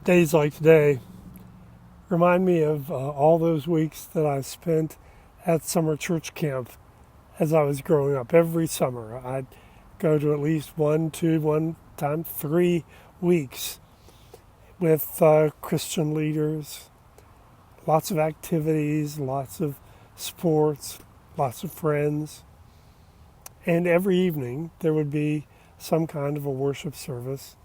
Days like today remind me of all those weeks that I spent at summer church camp as I was growing up. Every summer I'd go to at least one time 3 weeks with Christian leaders, lots of activities, lots of sports, lots of friends. And every evening there would be some kind of a worship service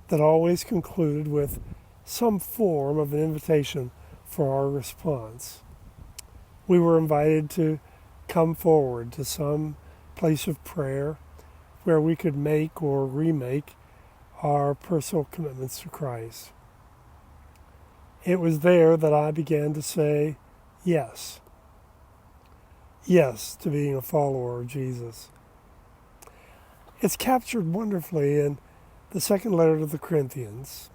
that always concluded with some form of an invitation for our response. We were invited to come forward to some place of prayer where we could make or remake our personal commitments to Christ. It was there that I began to say yes. Yes to being a follower of Jesus. It's captured wonderfully in the second letter to the Corinthians,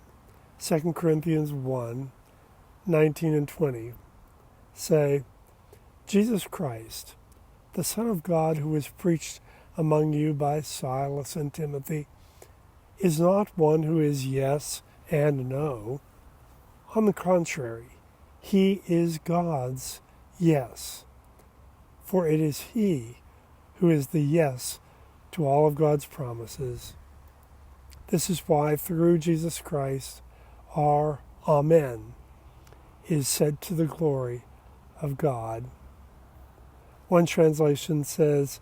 2 Corinthians 1, 19 and 20, say, Jesus Christ, the Son of God who was preached among you by Silas and Timothy, is not one who is yes and no. On the contrary, he is God's yes. For it is he who is the yes to all of God's promises. This is why through Jesus Christ, our Amen is said to the glory of God. One translation says,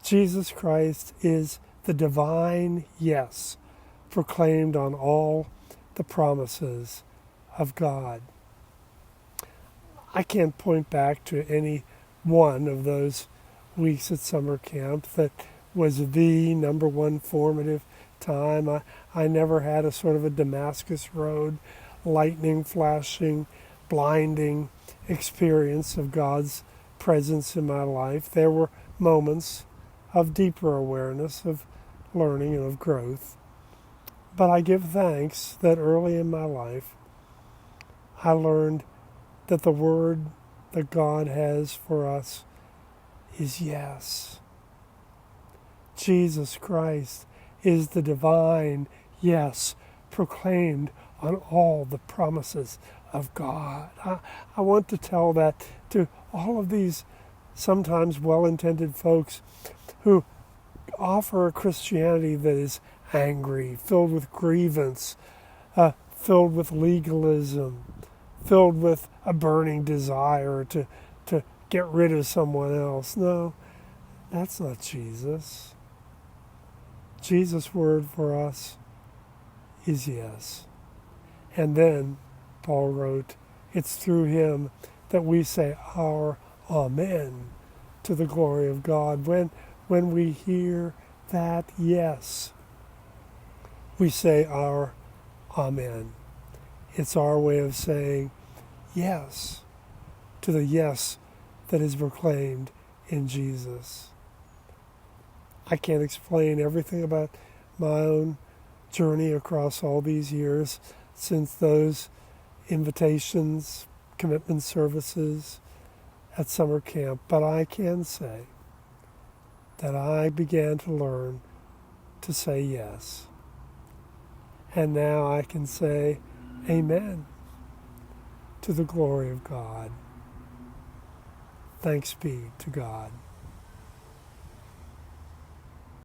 Jesus Christ is the divine yes proclaimed on all the promises of God. I can't point back to any one of those weeks at summer camp that was the number one formative time. I never had a sort of a Damascus Road, lightning flashing, blinding experience of God's presence in my life. There were moments of deeper awareness, of learning and of growth. But I give thanks that early in my life, I learned that the word that God has for us is yes. Jesus Christ is the divine yes proclaimed on all the promises of God. I want to tell that to all of these sometimes well-intended folks who offer a Christianity that is angry, filled with grievance, filled with legalism, filled with a burning desire to get rid of someone else. No, that's not Jesus. Jesus' word for us is yes. And then, Paul wrote, it's through him that we say our Amen to the glory of God. When we hear that yes, we say our Amen. It's our way of saying yes to the yes that is proclaimed in Jesus. I can't explain everything about my own journey across all these years since those invitations, commitment services at summer camp, but I can say that I began to learn to say yes. And now I can say amen to the glory of God. Thanks be to God.